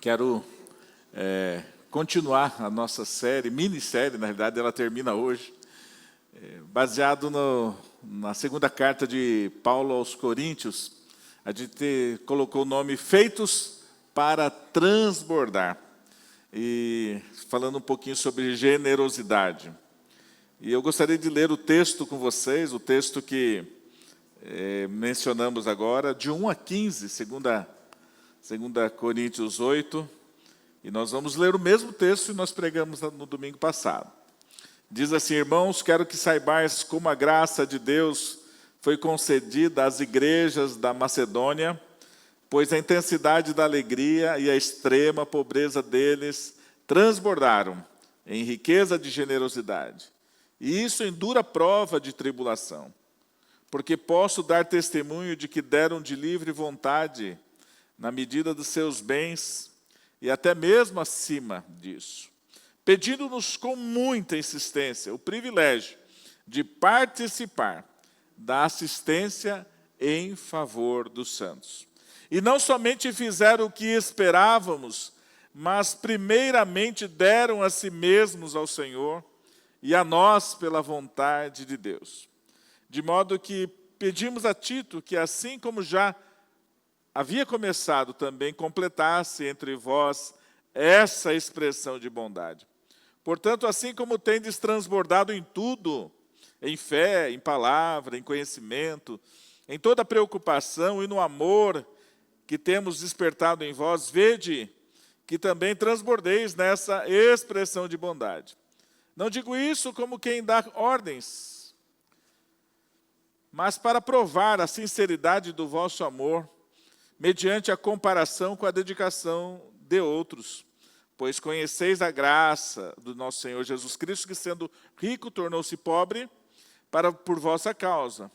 Quero continuar a nossa série, minissérie, na realidade, ela termina hoje, baseado na segunda carta de Paulo aos Coríntios. A gente colocou o nome Feitos para Transbordar, e falando um pouquinho sobre generosidade. E eu gostaria de ler o texto com vocês, o texto que mencionamos agora, de 1 a 15, segunda Coríntios 8, e nós vamos ler o mesmo texto que nós pregamos no domingo passado. Diz assim: irmãos, quero que saibais como a graça de Deus foi concedida às igrejas da Macedônia, pois a intensidade da alegria e a extrema pobreza deles transbordaram em riqueza de generosidade. E isso em dura prova de tribulação, porque posso dar testemunho de que deram de livre vontade, na medida dos seus bens, e até mesmo acima disso, pedindo-nos com muita insistência o privilégio de participar da assistência em favor dos santos. E não somente fizeram o que esperávamos, mas primeiramente deram a si mesmos ao Senhor e a nós pela vontade de Deus. De modo que pedimos a Tito que, assim como já havia começado, também completasse entre vós essa expressão de bondade. Portanto, assim como tendes transbordado em tudo, em fé, em palavra, em conhecimento, em toda preocupação e no amor que temos despertado em vós, vede que também transbordeis nessa expressão de bondade. Não digo isso como quem dá ordens, mas para provar a sinceridade do vosso amor, mediante a comparação com a dedicação de outros. Pois conheceis a graça do nosso Senhor Jesus Cristo, que sendo rico tornou-se pobre por vossa causa,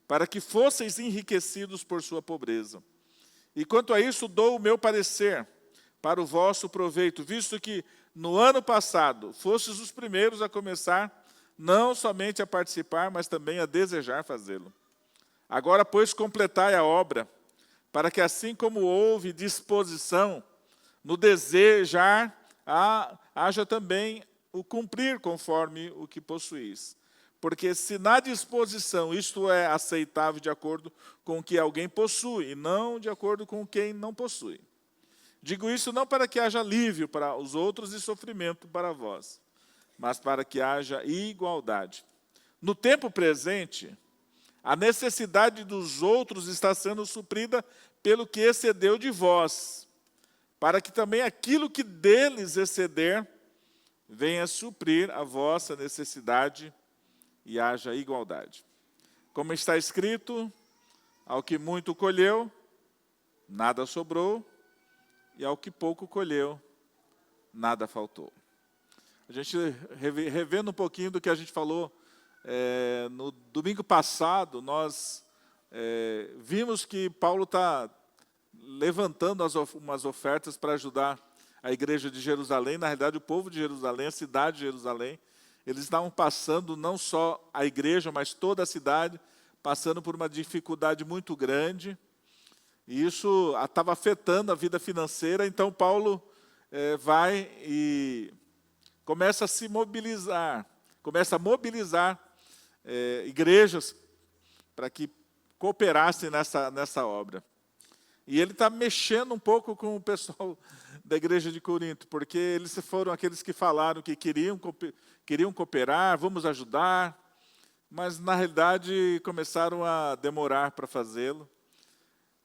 para que fosseis enriquecidos por sua pobreza. E quanto a isso dou o meu parecer, para o vosso proveito, visto que no ano passado fostes os primeiros a começar, não somente a participar, mas também a desejar fazê-lo. Agora, pois, completai a obra, para que assim como houve disposição no desejar, haja também o cumprir conforme o que possuís. Porque se na disposição isto é aceitável de acordo com o que alguém possui, e não de acordo com quem não possui. Digo isso não para que haja alívio para os outros e sofrimento para vós, mas para que haja igualdade. No tempo presente, a necessidade dos outros está sendo suprida pelo que excedeu de vós, para que também aquilo que deles exceder venha suprir a vossa necessidade e haja igualdade. Como está escrito, ao que muito colheu, nada sobrou, e ao que pouco colheu, nada faltou. A gente, revendo um pouquinho do que a gente falou no domingo passado, nós vimos que Paulo está levantando umas ofertas para ajudar a igreja de Jerusalém, na realidade o povo de Jerusalém, a cidade de Jerusalém. Eles estavam passando, não só a igreja, mas toda a cidade, passando por uma dificuldade muito grande, e isso estava afetando a vida financeira. Então Paulo vai e começa a se mobilizar, começa a mobilizar igrejas para que cooperassem nessa obra. E ele está mexendo um pouco com o pessoal da igreja de Corinto, porque eles foram aqueles que falaram que queriam cooperar, vamos ajudar, mas na realidade começaram a demorar para fazê-lo.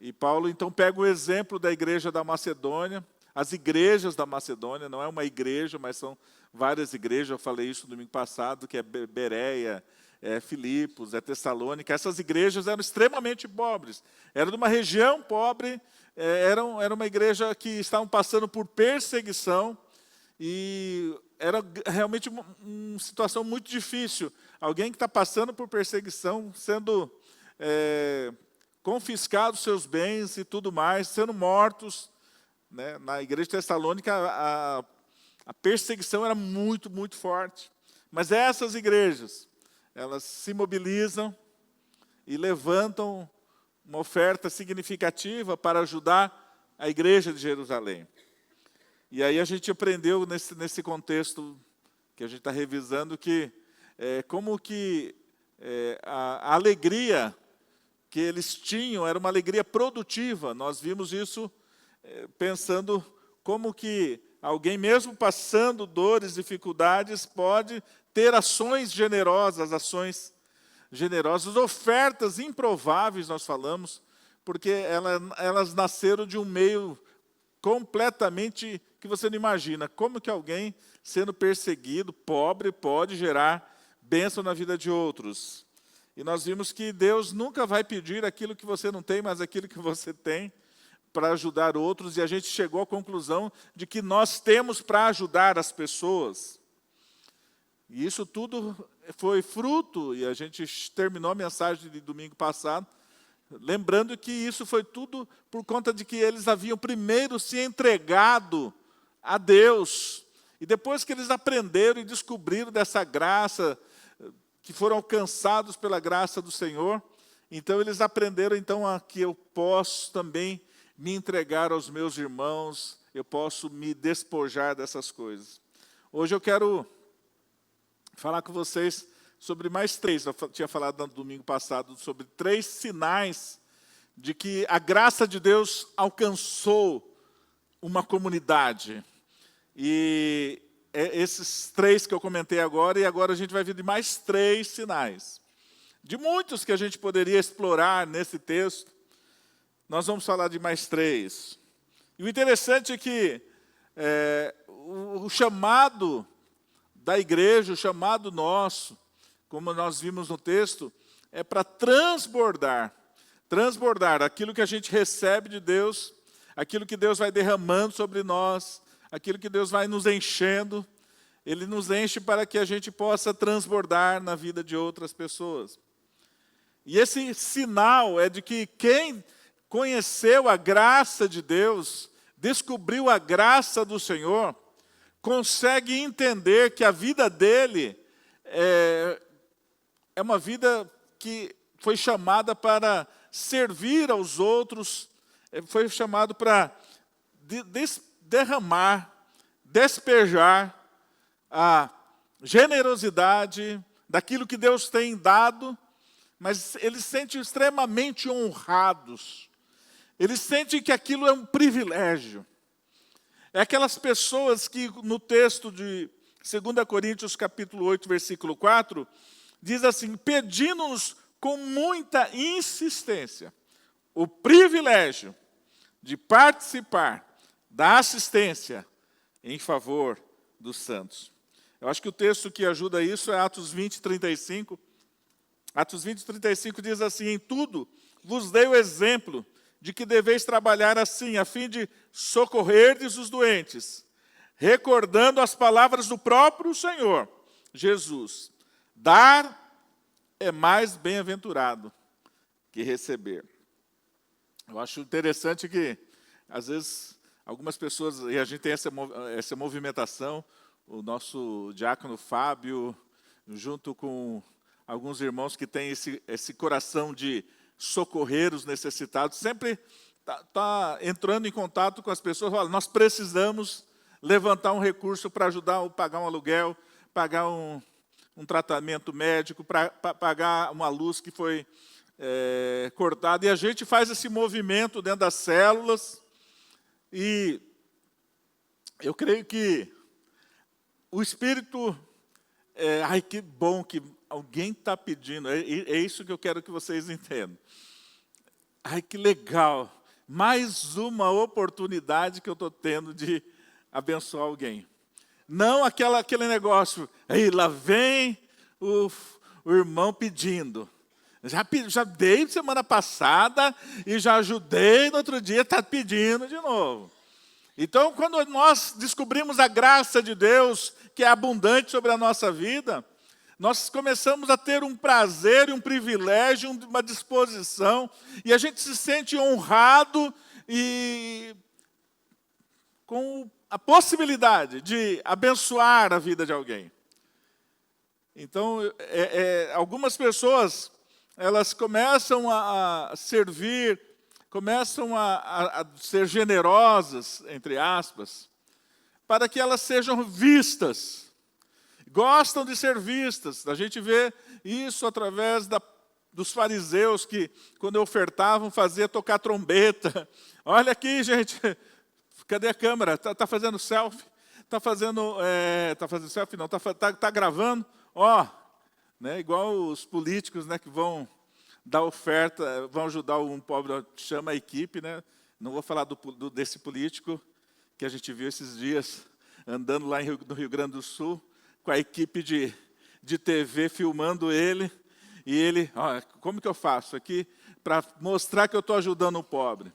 E Paulo então pega o exemplo da igreja da Macedônia, as igrejas da Macedônia, não é uma igreja, mas são várias igrejas. Eu falei isso no domingo passado, que é Bereia, Filipos, Tessalônica. Essas igrejas eram extremamente pobres, eram de uma região pobre, era uma igreja que estavam passando por perseguição, e era realmente uma situação muito difícil. Alguém que está passando por perseguição, sendo confiscados seus bens e tudo mais, sendo mortos, né? Na igreja de Tessalônica, a perseguição era muito, muito forte. Mas essas igrejas, elas se mobilizam e levantam uma oferta significativa para ajudar a igreja de Jerusalém. E aí a gente aprendeu nesse contexto que a gente está revisando que como que a alegria que eles tinham era uma alegria produtiva. Nós vimos isso pensando como que alguém, mesmo passando dores, dificuldades, pode ter ações generosas, ofertas improváveis, nós falamos, porque elas nasceram de um meio completamente que você não imagina. Como que alguém, sendo perseguido, pobre, pode gerar bênção na vida de outros? E nós vimos que Deus nunca vai pedir aquilo que você não tem, mas aquilo que você tem para ajudar outros. E a gente chegou à conclusão de que nós temos para ajudar as pessoas. E isso tudo foi fruto, e a gente terminou a mensagem de domingo passado, lembrando que isso foi tudo por conta de que eles haviam primeiro se entregado a Deus. E depois que eles aprenderam e descobriram dessa graça, que foram alcançados pela graça do Senhor, então eles aprenderam que eu posso também me entregar aos meus irmãos, eu posso me despojar dessas coisas. Hoje eu quero falar com vocês sobre mais 3, eu tinha falado no domingo passado, sobre 3 sinais de que a graça de Deus alcançou uma comunidade. E esses 3 que eu comentei agora, e agora a gente vai ver de mais 3 sinais. De muitos que a gente poderia explorar nesse texto, nós vamos falar de mais 3. E o interessante é que o chamado da igreja, o chamado nosso, como nós vimos no texto, é para transbordar aquilo que a gente recebe de Deus, aquilo que Deus vai derramando sobre nós, aquilo que Deus vai nos enchendo. Ele nos enche para que a gente possa transbordar na vida de outras pessoas. E esse sinal é de que quem conheceu a graça de Deus, descobriu a graça do Senhor, consegue entender que a vida dele é uma vida que foi chamada para servir aos outros, foi chamado para derramar, despejar a generosidade daquilo que Deus tem dado, mas eles se sentem extremamente honrados. Eles sentem que aquilo é um privilégio. É aquelas pessoas que no texto de 2 Coríntios capítulo 8, versículo 4, diz assim: pedindo-nos com muita insistência o privilégio de participar da assistência em favor dos santos. Eu acho que o texto que ajuda isso é Atos 20, 35. Atos 20, 35 diz assim: em tudo vos dei o exemplo de que deveis trabalhar assim, a fim de socorrerdes os doentes, recordando as palavras do próprio Senhor Jesus. Dar é mais bem-aventurado que receber. Eu acho interessante que, às vezes, algumas pessoas, e a gente tem essa movimentação, o nosso diácono Fábio, junto com alguns irmãos que têm esse coração de socorrer os necessitados, sempre está entrando em contato com as pessoas. Olha, nós precisamos levantar um recurso para ajudar a pagar um aluguel, pagar um tratamento médico, para pagar uma luz que foi cortada. E a gente faz esse movimento dentro das células. E eu creio que o Espírito... ai, que bom que alguém está pedindo. É isso que eu quero que vocês entendam. Ai, que legal. Mais uma oportunidade que eu estou tendo de abençoar alguém. Não aquele negócio, aí lá vem o irmão pedindo. Já dei semana passada e já ajudei no outro dia, está pedindo de novo. Então, quando nós descobrimos a graça de Deus, que é abundante sobre a nossa vida, nós começamos a ter um prazer e um privilégio, uma disposição, e a gente se sente honrado e com a possibilidade de abençoar a vida de alguém. Então, algumas pessoas, elas começam a servir, começam a ser generosas, entre aspas, para que elas sejam vistas. Gostam de ser vistas. A gente vê isso através dos fariseus que, quando ofertavam, fazia tocar trombeta. Olha aqui, gente. Cadê a câmera? Tá fazendo selfie? Tá fazendo selfie? Não, tá gravando? Ó, né, igual os políticos, né, que vão dar oferta, vão ajudar um pobre, chama a equipe, né? Não vou falar desse político que a gente viu esses dias, andando lá no Rio Grande do Sul, com a equipe de TV filmando ele, e ele, ó, como que eu faço aqui para mostrar que eu estou ajudando o pobre?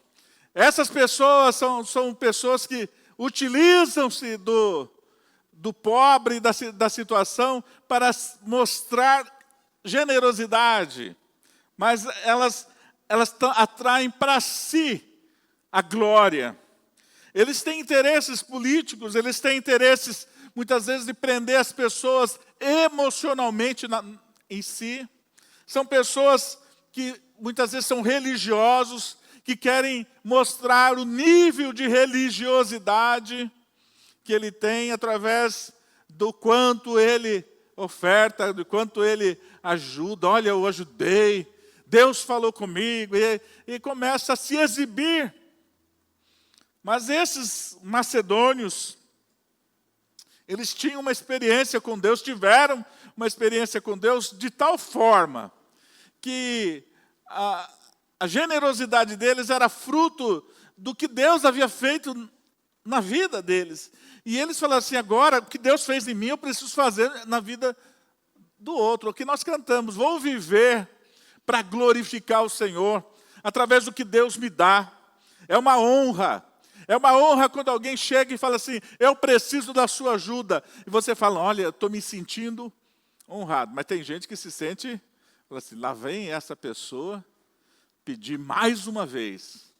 Essas pessoas são pessoas que utilizam-se do pobre, da situação, para mostrar generosidade, mas elas atraem para si a glória. Eles têm interesses políticos, eles têm interesses, muitas vezes, de prender as pessoas emocionalmente em si. São pessoas que, muitas vezes, são religiosos, que querem mostrar o nível de religiosidade que ele tem através do quanto ele oferta, do quanto ele ajuda. Olha, eu ajudei, Deus falou comigo, e começa a se exibir. Mas esses macedônios, eles tinham uma experiência com Deus, tiveram uma experiência com Deus de tal forma que a generosidade deles era fruto do que Deus havia feito na vida deles. E eles falaram assim, agora, o que Deus fez em mim, eu preciso fazer na vida do outro. O que nós cantamos, vou viver para glorificar o Senhor, através do que Deus me dá. É uma honra. É uma honra quando alguém chega e fala assim, eu preciso da sua ajuda. E você fala, olha, eu estou me sentindo honrado. Mas tem gente que se sente, fala assim, lá vem essa pessoa pedir mais uma vez.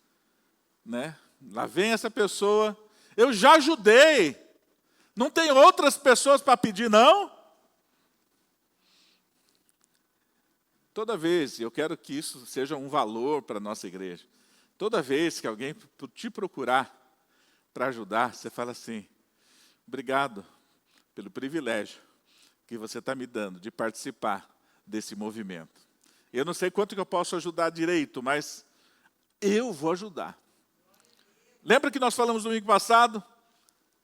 Né? Lá vem essa pessoa, eu já ajudei. Não tem outras pessoas para pedir, não? Toda vez, eu quero que isso seja um valor para a nossa igreja. Toda vez que alguém te procurar para ajudar, você fala assim, obrigado pelo privilégio que você está me dando de participar desse movimento. Eu não sei quanto que eu posso ajudar direito, mas eu vou ajudar. Lembra que nós falamos no domingo passado?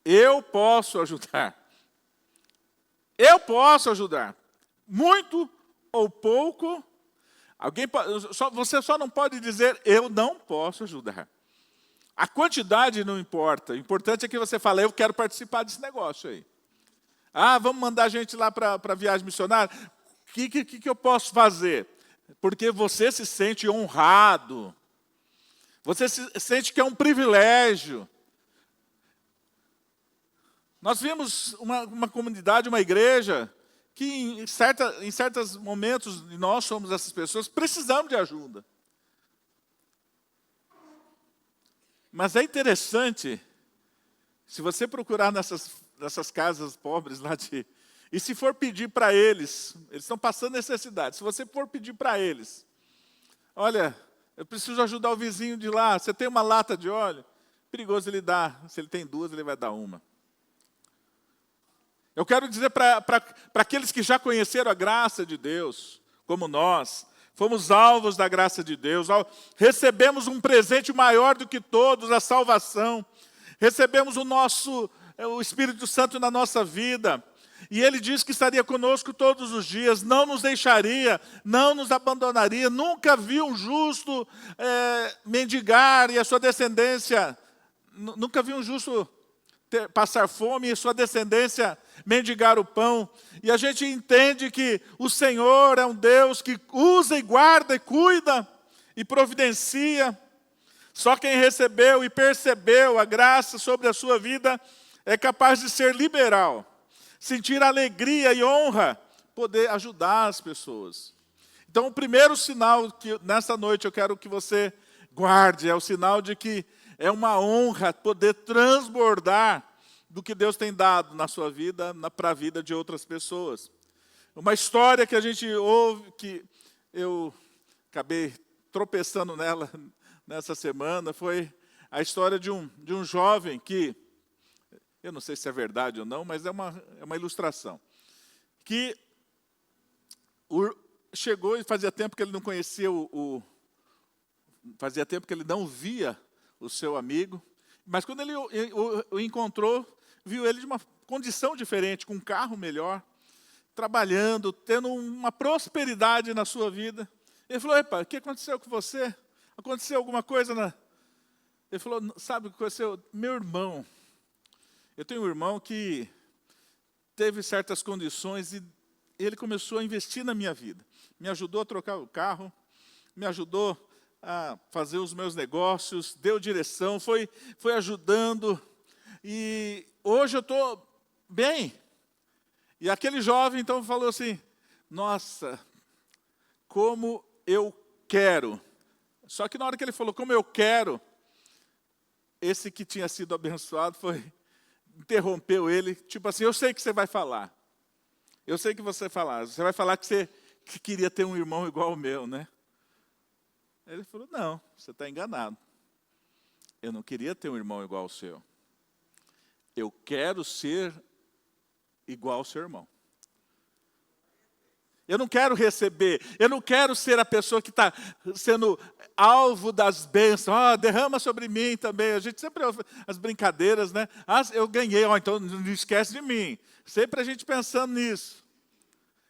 Eu posso ajudar. Eu posso ajudar. Muito ou pouco. Você só não pode dizer, eu não posso ajudar. A quantidade não importa. O importante é que você fale, eu quero participar desse negócio aí. Ah, vamos mandar gente lá para a viagem missionária? O que eu posso fazer? Porque você se sente honrado. Você se sente que é um privilégio. Nós vimos uma comunidade, uma igreja, que em certos momentos, nós somos essas pessoas, precisamos de ajuda. Mas é interessante, se você procurar nessas casas pobres lá e se for pedir para eles estão passando necessidade, se você for pedir para eles, olha, eu preciso ajudar o vizinho de lá, você tem uma lata de óleo? Perigoso ele dar, se ele tem duas, ele vai dar uma. Eu quero dizer para aqueles que já conheceram a graça de Deus, como nós, fomos alvos da graça de Deus, recebemos um presente maior do que todos, a salvação, recebemos o Espírito Santo na nossa vida, e Ele diz que estaria conosco todos os dias, não nos deixaria, não nos abandonaria, nunca viu um justo mendigar e a sua descendência, nunca viu um justo passar fome e sua descendência mendigar o pão. E a gente entende que o Senhor é um Deus que usa e guarda e cuida e providencia. Só quem recebeu e percebeu a graça sobre a sua vida é capaz de ser liberal, sentir alegria e honra, poder ajudar as pessoas. Então, o primeiro sinal que nessa noite eu quero que você guarde é o sinal de que é uma honra poder transbordar do que Deus tem dado na sua vida, para a vida de outras pessoas. Uma história que a gente ouve, que eu acabei tropeçando nela nessa semana, foi a história de um jovem que eu não sei se é verdade ou não, mas é uma ilustração, que chegou e fazia tempo que ele não conhecia fazia tempo que ele não via o seu amigo, mas quando ele o encontrou, viu ele de uma condição diferente, com um carro melhor, trabalhando, tendo uma prosperidade na sua vida. Ele falou: epa, o que aconteceu com você? Aconteceu alguma coisa na... Ele falou: sabe o que aconteceu? Meu irmão, eu tenho um irmão que teve certas condições e ele começou a investir na minha vida. Me ajudou a trocar o carro, me ajudou a fazer os meus negócios, deu direção, foi ajudando. E hoje eu estou bem. E aquele jovem então falou assim: nossa, como eu quero. Só que na hora que ele falou como eu quero, esse que tinha sido abençoado interrompeu ele, tipo assim: eu sei que você vai falar. Eu sei que você vai falar que você queria ter um irmão igual ao meu, né? Ele falou: não, você está enganado. Eu não queria ter um irmão igual ao seu. Eu quero ser igual ao seu irmão. Eu não quero receber, eu não quero ser a pessoa que está sendo alvo das bênçãos. Derrama sobre mim também. A gente sempre ouve as brincadeiras, né? Eu ganhei, então não esquece de mim. Sempre a gente pensando nisso.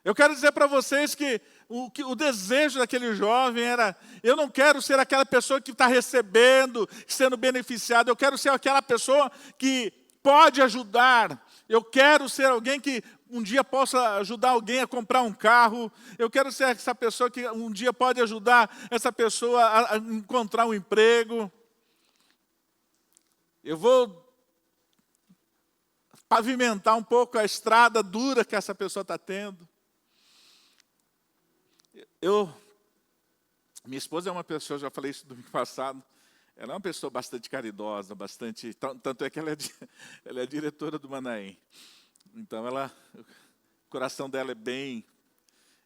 Eu quero dizer para vocês que o desejo daquele jovem era: eu não quero ser aquela pessoa que está recebendo, sendo beneficiada. Eu quero ser aquela pessoa que pode ajudar. Eu quero ser alguém que um dia possa ajudar alguém a comprar um carro. Eu quero ser essa pessoa que um dia pode ajudar essa pessoa a encontrar um emprego. Eu vou pavimentar um pouco a estrada dura que essa pessoa está tendo. Minha esposa é uma pessoa, já falei isso domingo passado, ela é uma pessoa bastante caridosa, tanto é que ela é diretora do Manaim. Então, o coração dela é bem...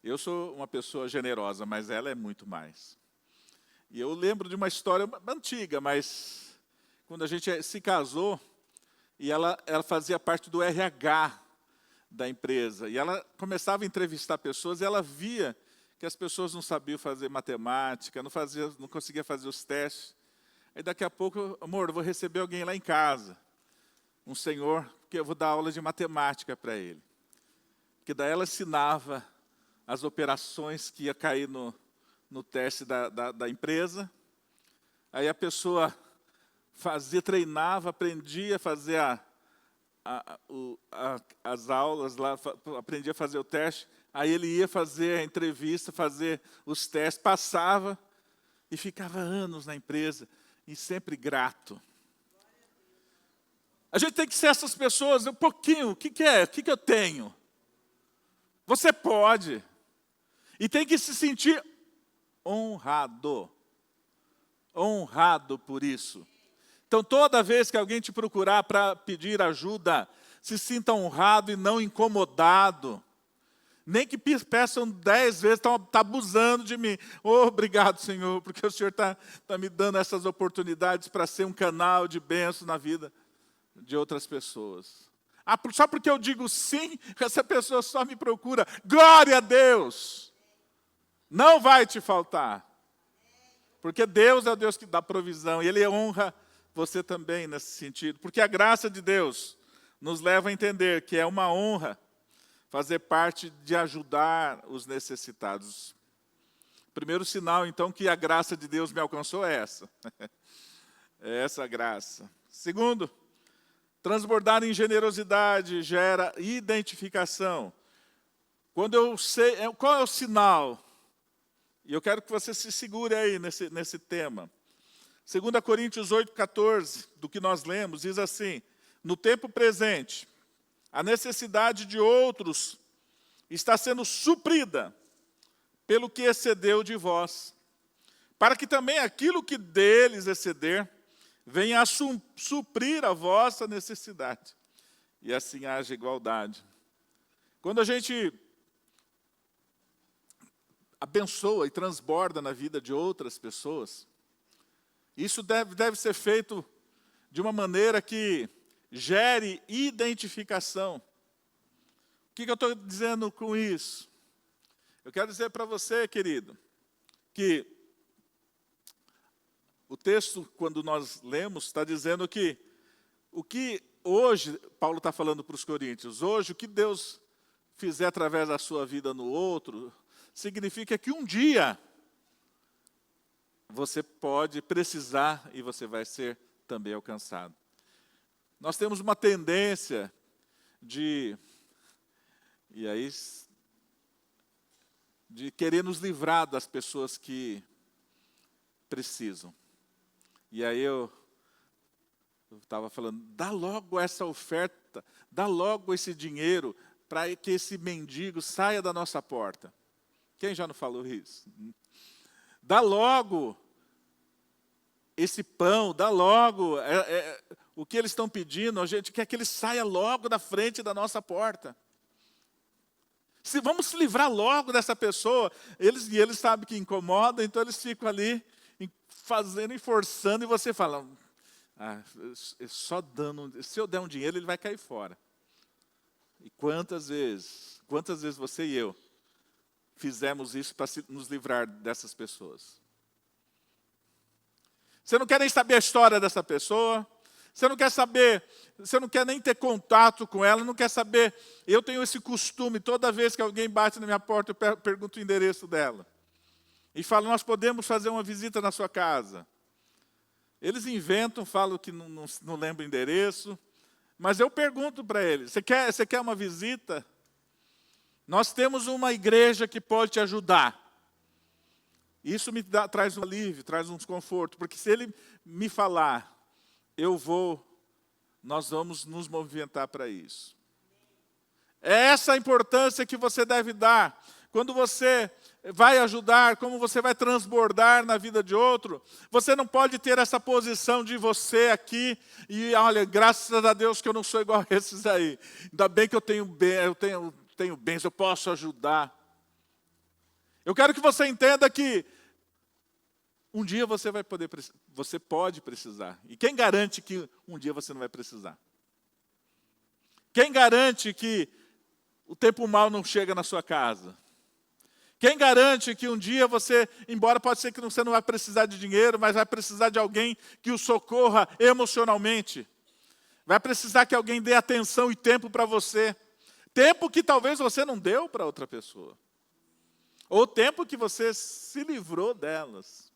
Eu sou uma pessoa generosa, mas ela é muito mais. E eu lembro de uma história antiga, mas quando a gente se casou, e ela fazia parte do RH da empresa, e ela começava a entrevistar pessoas, e ela via que as pessoas não sabiam fazer matemática, não conseguiam fazer os testes. Aí daqui a pouco: amor, eu vou receber alguém lá em casa, um senhor, que eu vou dar aula de matemática para ele. Porque daí ela ensinava as operações que ia cair no teste da empresa. Aí a pessoa treinava, aprendia a fazer as aulas lá, aprendia a fazer o teste. Aí ele ia fazer a entrevista, fazer os testes, passava e ficava anos na empresa e sempre grato. A gente tem que ser essas pessoas, um pouquinho, o que é? O que eu tenho? Você pode. E tem que se sentir honrado. Honrado por isso. Então, toda vez que alguém te procurar para pedir ajuda, se sinta honrado e não incomodado. Nem que peçam 10 vezes, estão abusando de mim. Obrigado, Senhor, porque o Senhor está me dando essas oportunidades para ser um canal de bênção na vida de outras pessoas. Só porque eu digo sim, essa pessoa só me procura. Glória a Deus! Não vai te faltar. Porque Deus é o Deus que dá provisão, e Ele honra você também nesse sentido. Porque a graça de Deus nos leva a entender que é uma honra fazer parte de ajudar os necessitados. O primeiro sinal, então, que a graça de Deus me alcançou é essa. É essa a graça. Segundo, transbordar em generosidade gera identificação. Quando eu sei... Qual é o sinal? E eu quero que você se segure aí nesse tema. 2 Coríntios 8,14, do que nós lemos, diz assim: no tempo presente, a necessidade de outros está sendo suprida pelo que excedeu de vós, para que também aquilo que deles exceder venha a suprir a vossa necessidade, e assim haja igualdade. Quando a gente abençoa e transborda na vida de outras pessoas, isso deve ser feito de uma maneira que gere identificação. O que eu estou dizendo com isso? Eu quero dizer para você, querido, que o texto, quando nós lemos, está dizendo que o que hoje, Paulo está falando para os coríntios, hoje o que Deus fizer através da sua vida no outro, significa que um dia você pode precisar e você vai ser também alcançado. Nós temos uma tendência de querer nos livrar das pessoas que precisam. E aí eu estava falando, dá logo essa oferta, dá logo esse dinheiro para que esse mendigo saia da nossa porta. Quem já não falou isso? Dá logo esse pão, dá logo o que eles estão pedindo, a gente quer que ele saia logo da frente da nossa porta. Vamos se livrar logo dessa pessoa. Eles sabem que incomoda, então eles ficam ali fazendo e forçando, e você fala, só dando, se eu der um dinheiro, ele vai cair fora. E quantas vezes você e eu fizemos isso para nos livrar dessas pessoas? Você não quer nem saber a história dessa pessoa, você não quer saber, você não quer nem ter contato com ela, não quer saber. Eu tenho esse costume, toda vez que alguém bate na minha porta, eu pergunto o endereço dela. E falo, nós podemos fazer uma visita na sua casa. Eles inventam, falam que não lembram o endereço, mas eu pergunto para eles, você quer uma visita? Nós temos uma igreja que pode te ajudar. Isso traz um alívio, traz um desconforto, porque se ele me falar, nós vamos nos movimentar para isso. É essa a importância que você deve dar. Quando você vai ajudar, como você vai transbordar na vida de outro, você não pode ter essa posição de você aqui, e olha, graças a Deus que eu não sou igual a esses aí. Ainda bem que eu tenho bens, eu posso ajudar. Eu quero que você entenda que um dia você pode precisar. E quem garante que um dia você não vai precisar? Quem garante que o tempo mau não chega na sua casa? Quem garante que um dia você, embora pode ser que você não vai precisar de dinheiro, mas vai precisar de alguém que o socorra emocionalmente? Vai precisar que alguém dê atenção e tempo para você. Tempo que talvez você não deu para outra pessoa. Ou tempo que você se livrou delas.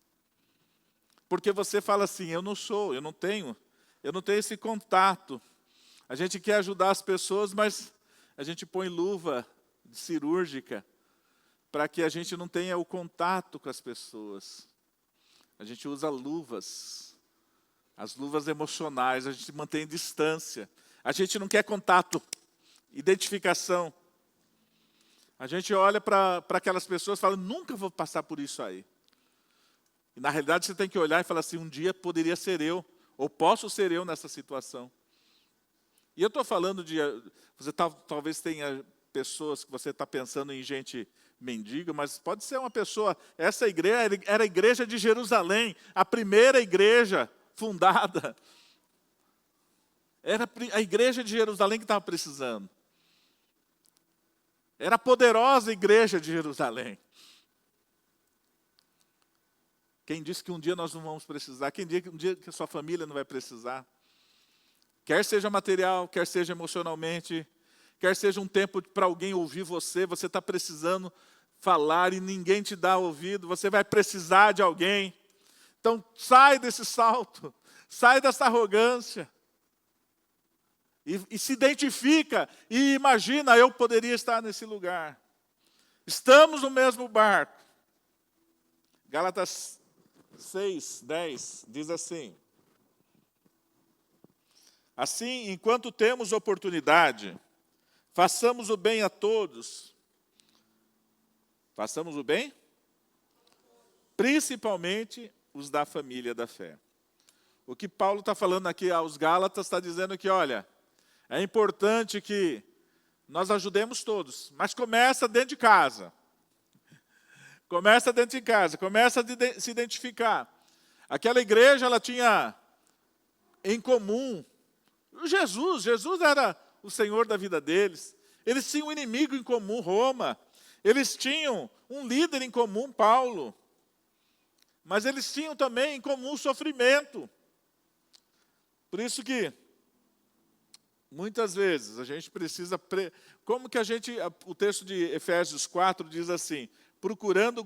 Porque você fala assim, eu não tenho esse contato. A gente quer ajudar as pessoas, mas a gente põe luva cirúrgica para que a gente não tenha o contato com as pessoas. A gente usa luvas, as luvas emocionais, a gente mantém distância. A gente não quer contato, identificação. A gente olha para aquelas pessoas e fala, nunca vou passar por isso aí. E na realidade você tem que olhar e falar assim, um dia poderia ser eu, ou posso ser eu nessa situação. E eu estou falando você talvez tenha pessoas que você está pensando em gente mendiga, mas pode ser uma pessoa, essa igreja era a igreja de Jerusalém, a primeira igreja fundada. Era a igreja de Jerusalém que estava precisando. Era a poderosa igreja de Jerusalém. Quem disse que um dia nós não vamos precisar? Quem disse que um dia que a sua família não vai precisar? Quer seja material, quer seja emocionalmente, quer seja um tempo para alguém ouvir você está precisando falar e ninguém te dá ouvido, você vai precisar de alguém. Então sai desse salto, sai dessa arrogância. E se identifica e imagina, eu poderia estar nesse lugar. Estamos no mesmo barco. Gálatas 6:10 diz assim. Assim, enquanto temos oportunidade, façamos o bem a todos. Façamos o bem? Principalmente os da família da fé. O que Paulo está falando aqui aos Gálatas está dizendo que, olha, é importante que nós ajudemos todos, mas começa dentro de casa. Começa dentro de casa, começa a se identificar. Aquela igreja, ela tinha em comum Jesus era o Senhor da vida deles. Eles tinham um inimigo em comum, Roma. Eles tinham um líder em comum, Paulo. Mas eles tinham também em comum o sofrimento. Por isso que, muitas vezes, a gente precisa... Como que o texto de Efésios 4 diz assim, procurando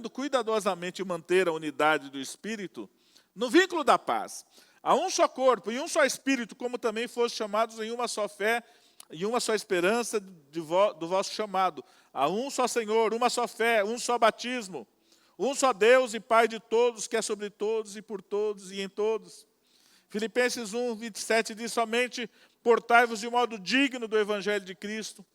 cuidadosamente manter a unidade do Espírito, no vínculo da paz. Há um só corpo e um só Espírito, como também foste chamados em uma só fé e uma só esperança do vosso chamado. Há um só Senhor, uma só fé, um só batismo, um só Deus e Pai de todos, que é sobre todos e por todos e em todos. Filipenses 1, 27 diz, somente portai-vos de modo digno do Evangelho de Cristo,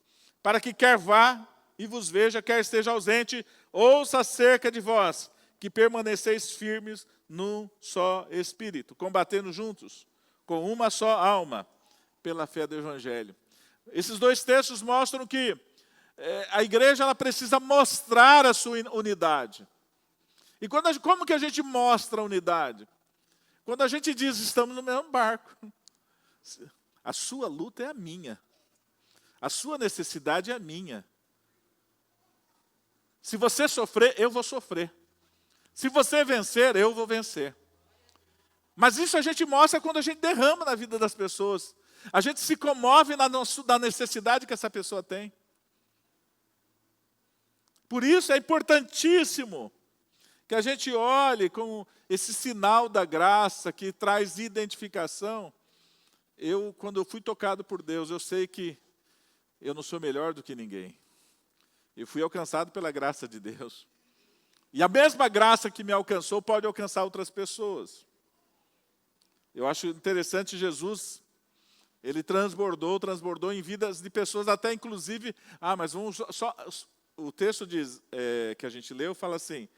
para que quer vá e vos veja, quer esteja ausente, ouça acerca de vós, que permaneceis firmes num só Espírito, combatendo juntos, com uma só alma, pela fé do Evangelho. Esses dois textos mostram que a igreja ela precisa mostrar a sua unidade. E como que a gente mostra a unidade? Quando a gente diz, estamos no mesmo barco. A sua luta é a minha. A sua necessidade é a minha. Se você sofrer, eu vou sofrer. Se você vencer, eu vou vencer. Mas isso a gente mostra quando a gente derrama na vida das pessoas. A gente se comove na necessidade que essa pessoa tem. Por isso é importantíssimo que a gente olhe com esse sinal da graça que traz identificação. Quando eu fui tocado por Deus, eu sei que eu não sou melhor do que ninguém. Eu fui alcançado pela graça de Deus. E a mesma graça que me alcançou pode alcançar outras pessoas. Eu acho interessante Jesus, ele transbordou em vidas de pessoas, até inclusive, mas vamos só, o texto diz, que a gente leu, fala assim,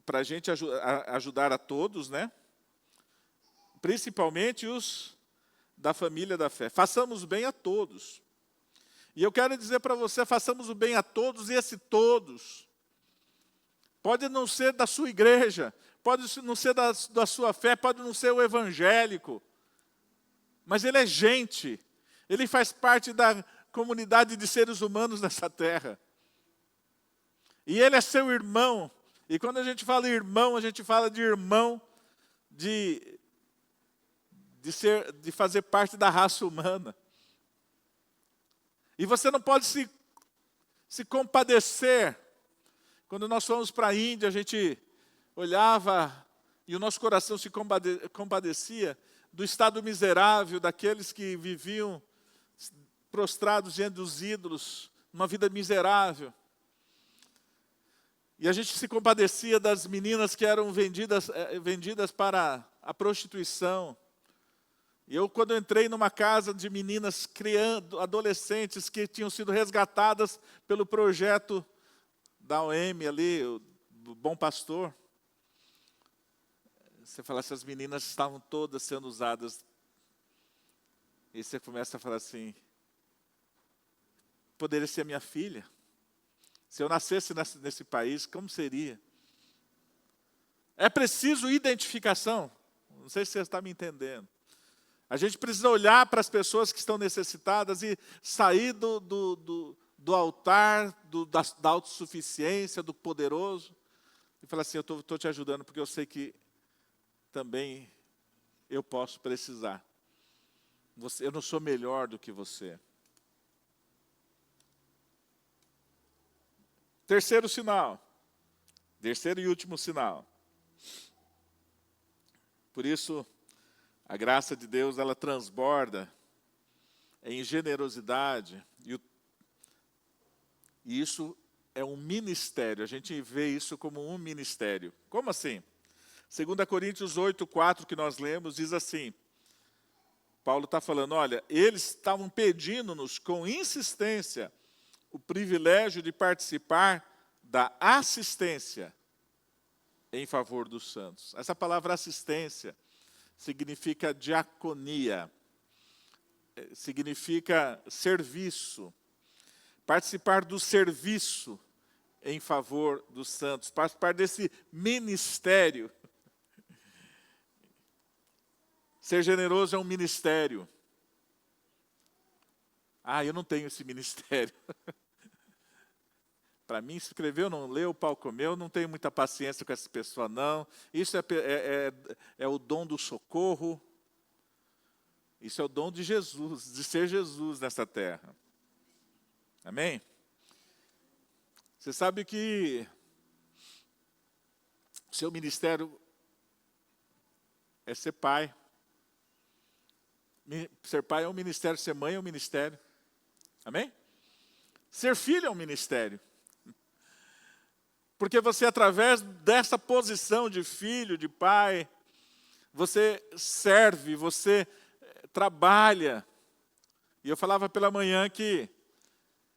para a gente ajudar a todos, né? Principalmente os da família da fé. Façamos bem a todos. E eu quero dizer para você, façamos o bem a todos, e esse todos pode não ser da sua igreja, pode não ser da sua fé, pode não ser o evangélico, mas ele é gente, ele faz parte da comunidade de seres humanos nessa terra. E ele é seu irmão, e quando a gente fala irmão, a gente fala de irmão, de fazer parte da raça humana. E você não pode se compadecer. Quando nós fomos para a Índia, a gente olhava e o nosso coração se compadecia do estado miserável daqueles que viviam prostrados diante dos ídolos, uma vida miserável. E a gente se compadecia das meninas que eram vendidas para a prostituição. E quando eu entrei numa casa de meninas, adolescentes, que tinham sido resgatadas pelo projeto da OM ali, do Bom Pastor, você fala, essas meninas estavam todas sendo usadas. E você começa a falar assim, poderia ser minha filha. Se eu nascesse nesse país, como seria? É preciso identificação. Não sei se você está me entendendo. A gente precisa olhar para as pessoas que estão necessitadas e sair do altar, da autossuficiência, do poderoso, e falar assim, eu estou te ajudando porque eu sei que também eu posso precisar. Eu não sou melhor do que você. Terceiro e último sinal. Por isso, a graça de Deus, ela transborda em generosidade. E isso é um ministério. A gente vê isso como um ministério. Como assim? 2 Coríntios 8, 4, que nós lemos, diz assim. Paulo está falando, olha, eles estavam pedindo-nos com insistência o privilégio de participar da assistência em favor dos santos. Essa palavra assistência significa diaconia, significa serviço. Participar do serviço em favor dos santos, participar desse ministério. Ser generoso é um ministério. Eu não tenho esse ministério. Para mim, escreveu, não leu, o pau comeu, não tenho muita paciência com essa pessoa, não. Isso é o dom do socorro. Isso é o dom de Jesus, de ser Jesus nessa terra. Amém? Você sabe que o seu ministério é ser pai. Ser pai é um ministério, ser mãe é um ministério. Amém? Ser filho é um ministério. Porque você, através dessa posição de filho, de pai, você serve, você trabalha. E eu falava pela manhã que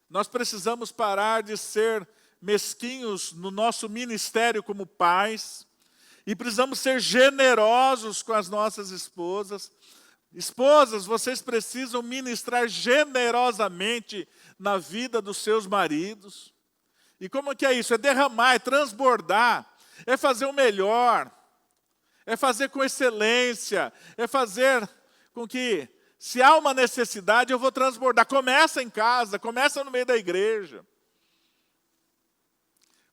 nós precisamos parar de ser mesquinhos no nosso ministério como pais, e precisamos ser generosos com as nossas esposas. Esposas, vocês precisam ministrar generosamente na vida dos seus maridos. E como que é isso? É derramar, é transbordar, é fazer o melhor, é fazer com excelência, é fazer com que, se há uma necessidade, eu vou transbordar. Começa em casa, começa no meio da igreja.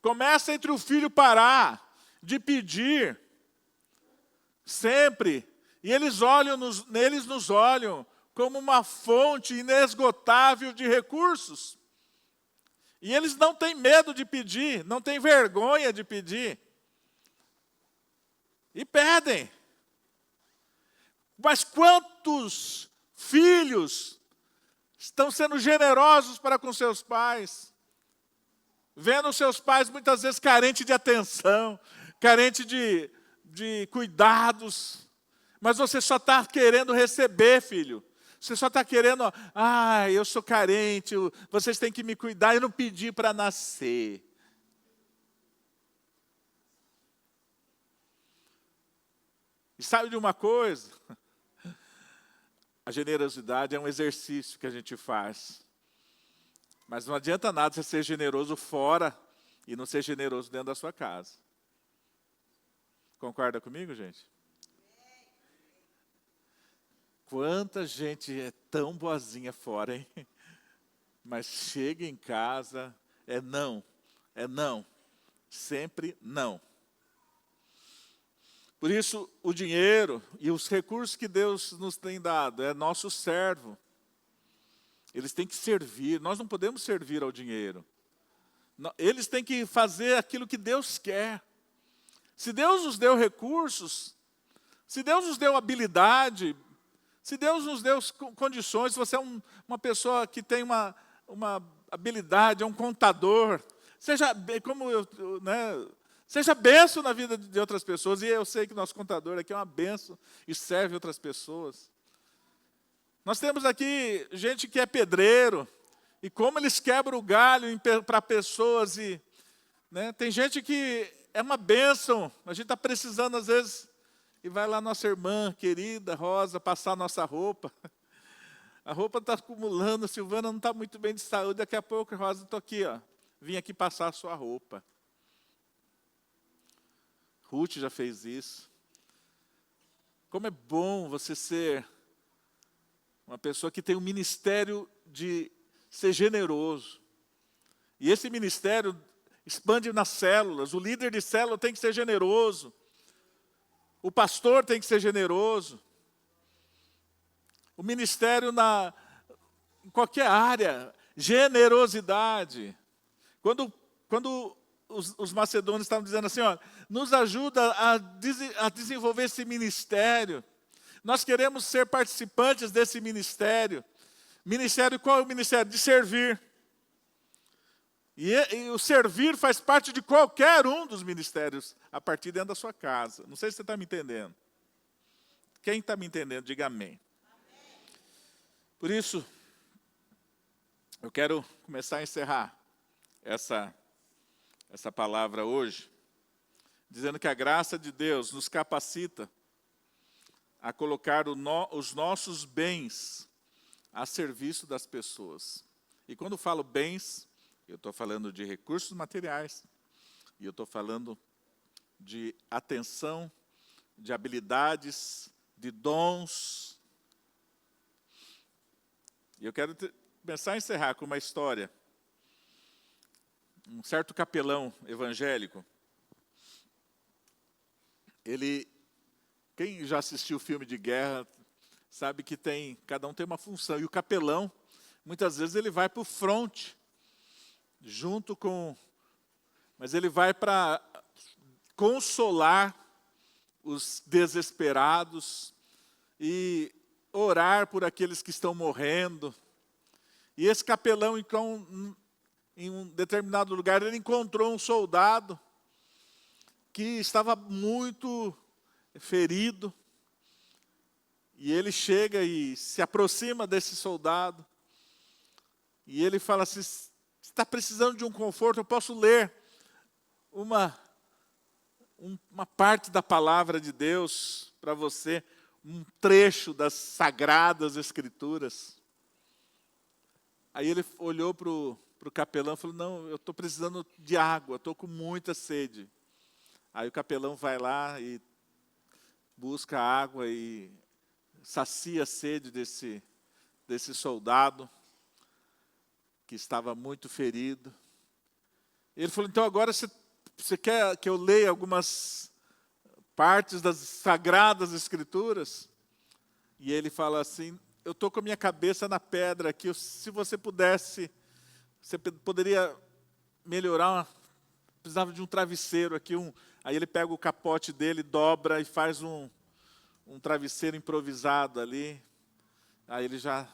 Começa entre o filho parar de pedir sempre. E eles nos olham como uma fonte inesgotável de recursos. E eles não têm medo de pedir, não têm vergonha de pedir. E pedem. Mas quantos filhos estão sendo generosos para com seus pais? Vendo seus pais muitas vezes carentes de atenção, carentes de cuidados. Mas você só está querendo receber, filho. Você só está querendo, eu sou carente, vocês têm que me cuidar, eu não pedi para nascer. E sabe de uma coisa? A generosidade é um exercício que a gente faz. Mas não adianta nada você ser generoso fora e não ser generoso dentro da sua casa. Concorda comigo, gente? Quanta gente é tão boazinha fora, hein? Mas chega em casa, é não, sempre não. Por isso, o dinheiro e os recursos que Deus nos tem dado é nosso servo. Eles têm que servir, nós não podemos servir ao dinheiro. Eles têm que fazer aquilo que Deus quer. Se Deus nos deu recursos, se Deus nos deu habilidade, se Deus nos deu condições, se você é uma pessoa que tem uma habilidade, é um contador, seja bênção na vida de outras pessoas. E eu sei que nosso contador aqui é uma bênção e serve outras pessoas. Nós temos aqui gente que é pedreiro, e como eles quebram o galho para pessoas. Tem gente que é uma bênção, a gente está precisando às vezes, e vai lá nossa irmã querida, Rosa, passar nossa roupa. A roupa está acumulando, a Silvana não está muito bem de saúde, daqui a pouco, Rosa, estou aqui, vim aqui passar a sua roupa. Ruth já fez isso. Como é bom você ser uma pessoa que tem um ministério de ser generoso. E esse ministério expande nas células. O líder de célula tem que ser generoso. O pastor tem que ser generoso. O ministério em qualquer área, generosidade. Quando os macedônios estavam dizendo assim, nos ajuda a desenvolver esse ministério. Nós queremos ser participantes desse ministério. Ministério, qual é o ministério? De servir. E o servir faz parte de qualquer um dos ministérios, a partir dentro da sua casa. Não sei se você está me entendendo. Quem está me entendendo, diga amém. Por isso, eu quero começar a encerrar essa palavra hoje, dizendo que a graça de Deus nos capacita a colocar os nossos bens a serviço das pessoas. E quando falo bens, eu estou falando de recursos materiais, e eu estou falando de atenção, de habilidades, de dons. E eu quero começar a encerrar com uma história. Um certo capelão evangélico, quem já assistiu filme de guerra, sabe que cada um tem uma função. E o capelão, muitas vezes ele vai para o fronte, mas ele vai para consolar os desesperados e orar por aqueles que estão morrendo. E esse capelão, então, em um determinado lugar, ele encontrou um soldado que estava muito ferido. E ele chega e se aproxima desse soldado. E ele fala assim: "Você está precisando de um conforto? Eu posso ler uma parte da palavra de Deus para você, um trecho das Sagradas Escrituras." Aí ele olhou para o capelão e falou: "Não, eu estou precisando de água, estou com muita sede." Aí o capelão vai lá e busca água e sacia a sede desse soldado que estava muito ferido. Ele falou: "Então agora você quer que eu leia algumas partes das Sagradas Escrituras?" E ele fala assim: "Eu estou com a minha cabeça na pedra aqui, se você pudesse, você poderia melhorar, precisava de um travesseiro aqui." Aí ele pega o capote dele, dobra e faz um travesseiro improvisado ali. Aí ele já...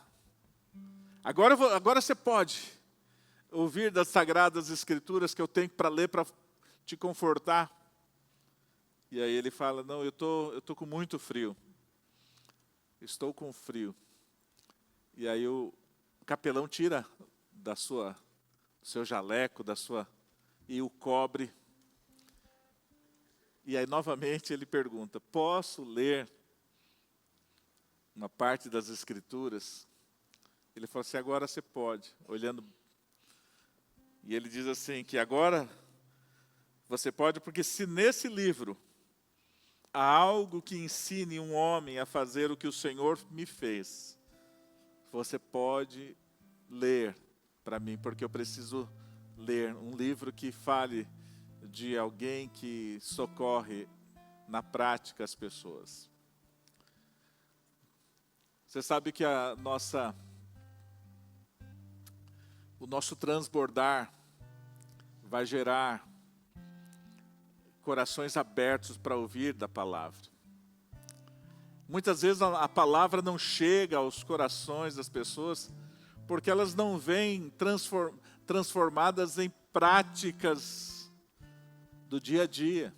Agora você pode ouvir das Sagradas Escrituras que eu tenho para ler para te confortar." E aí ele fala: "Não, eu tô com muito frio. Estou com frio." E aí o capelão tira do seu jaleco, e o cobre. E aí novamente ele pergunta: "Posso ler uma parte das Escrituras?" Ele falou assim: "Agora você pode." Olhando. E ele diz assim, que agora você pode, porque se nesse livro há algo que ensine um homem a fazer o que o Senhor me fez, você pode ler para mim, porque eu preciso ler um livro que fale de alguém que socorre na prática as pessoas. Você sabe que o nosso transbordar vai gerar corações abertos para ouvir da palavra. Muitas vezes a palavra não chega aos corações das pessoas porque elas não vêm transformadas em práticas do dia a dia.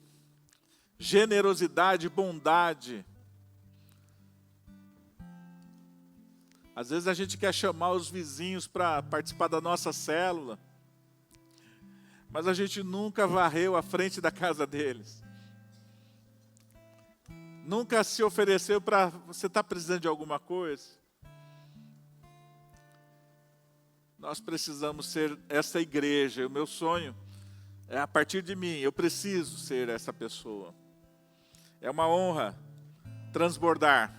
Generosidade, bondade. Às vezes a gente quer chamar os vizinhos para participar da nossa célula, mas a gente nunca varreu a frente da casa deles. Nunca se ofereceu para... Você está precisando de alguma coisa? Nós precisamos ser essa igreja. O meu sonho é a partir de mim. Eu preciso ser essa pessoa. É uma honra transbordar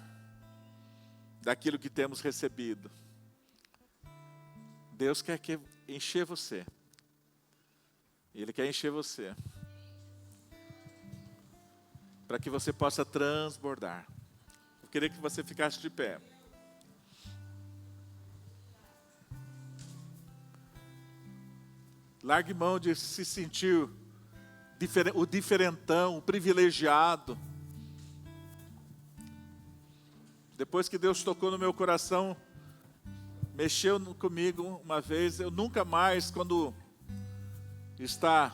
daquilo que temos recebido. Deus quer encher você. Ele quer encher você. Para que você possa transbordar. Eu queria que você ficasse de pé. Largue mão de se sentir o diferentão, o privilegiado. Depois que Deus tocou no meu coração, mexeu comigo uma vez, eu nunca mais, quando está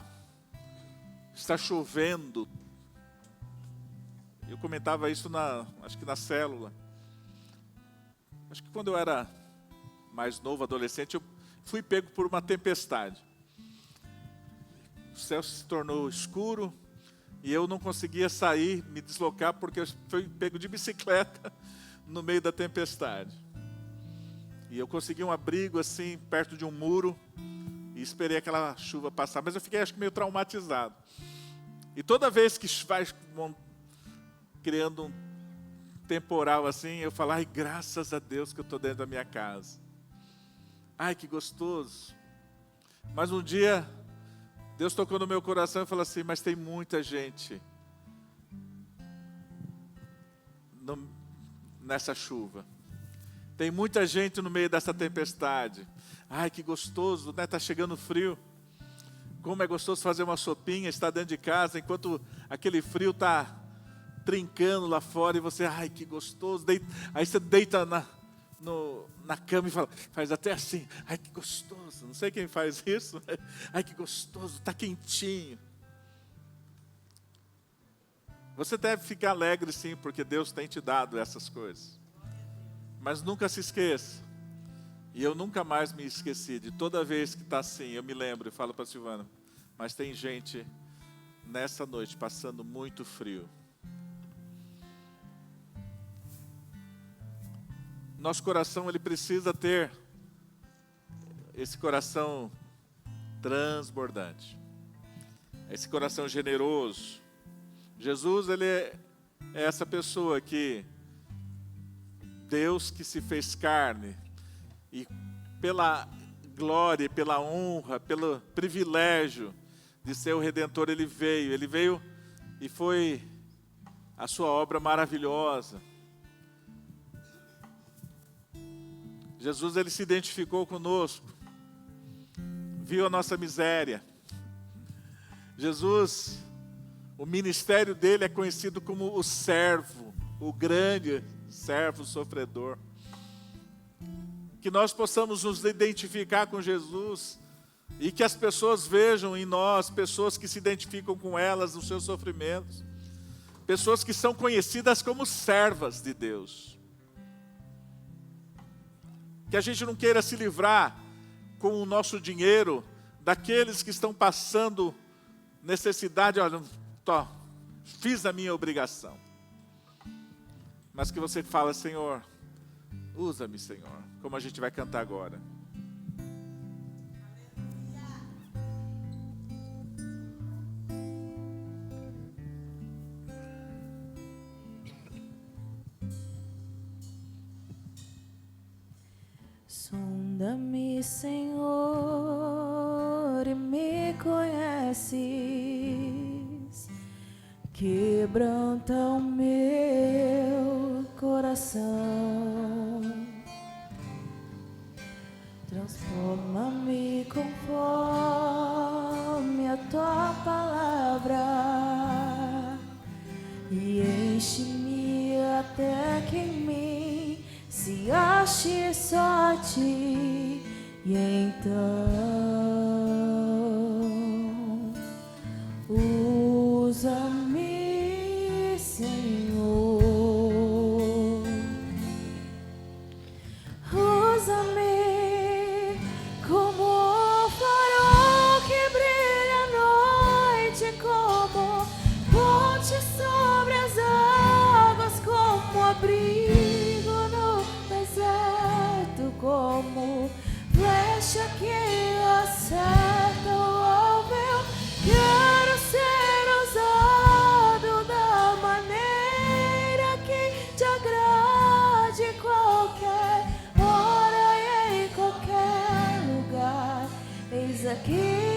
chovendo, eu comentava isso acho que na célula. Acho que quando eu era mais novo, adolescente, eu fui pego por uma tempestade. O céu se tornou escuro e eu não conseguia sair, me deslocar, porque eu fui pego de bicicleta no meio da tempestade. E eu consegui um abrigo assim, perto de um muro, e esperei aquela chuva passar. Mas eu fiquei, acho que, meio traumatizado. E toda vez que vai criando temporal assim, eu falo, ai, graças a Deus que eu estou dentro da minha casa. Ai, que gostoso. Mas um dia, Deus tocou no meu coração e falou assim, mas tem muita gente nessa chuva. Tem muita gente no meio dessa tempestade. Ai, que gostoso, né? Está chegando frio. Como é gostoso fazer uma sopinha, estar dentro de casa, enquanto aquele frio está trincando lá fora, e você, ai, que gostoso. Aí você deita na cama e faz até assim, ai, que gostoso. Não sei quem faz isso. Ai, que gostoso, está quentinho. Você deve ficar alegre sim, porque Deus tem te dado essas coisas. Mas nunca se esqueça, e eu nunca mais me esqueci, de toda vez que está assim, eu me lembro e falo para a Silvana, mas tem gente nessa noite passando muito frio. Nosso coração, ele precisa ter esse coração transbordante, esse coração generoso. Jesus, ele é essa pessoa que Deus que se fez carne, e pela glória, pela honra, pelo privilégio de ser o Redentor, ele veio e foi a sua obra maravilhosa. Jesus, ele se identificou conosco, viu a nossa miséria. Jesus, o ministério dele é conhecido como o servo, o grande servo sofredor. Que nós possamos nos identificar com Jesus e que as pessoas vejam em nós pessoas que se identificam com elas nos seus sofrimentos, pessoas que são conhecidas como servas de Deus. Que a gente não queira se livrar com o nosso dinheiro daqueles que estão passando necessidade. Olha, fiz a minha obrigação. Mas que você fala, Senhor, usa-me, Senhor, como a gente vai cantar agora. Sonda-me, Senhor, e me conheces. Quebranta o meu coração, transforma-me conforme a tua palavra e enche-me até que em mim se ache só a ti. E então usa-me, Senhor, usa-me como o farol que brilha à noite, como ponte sobre as águas, como abrigo no deserto, como flecha que acerta o alvo. Eu quero ser usado da maneira que te agrade, qualquer hora e em qualquer lugar. Eis aqui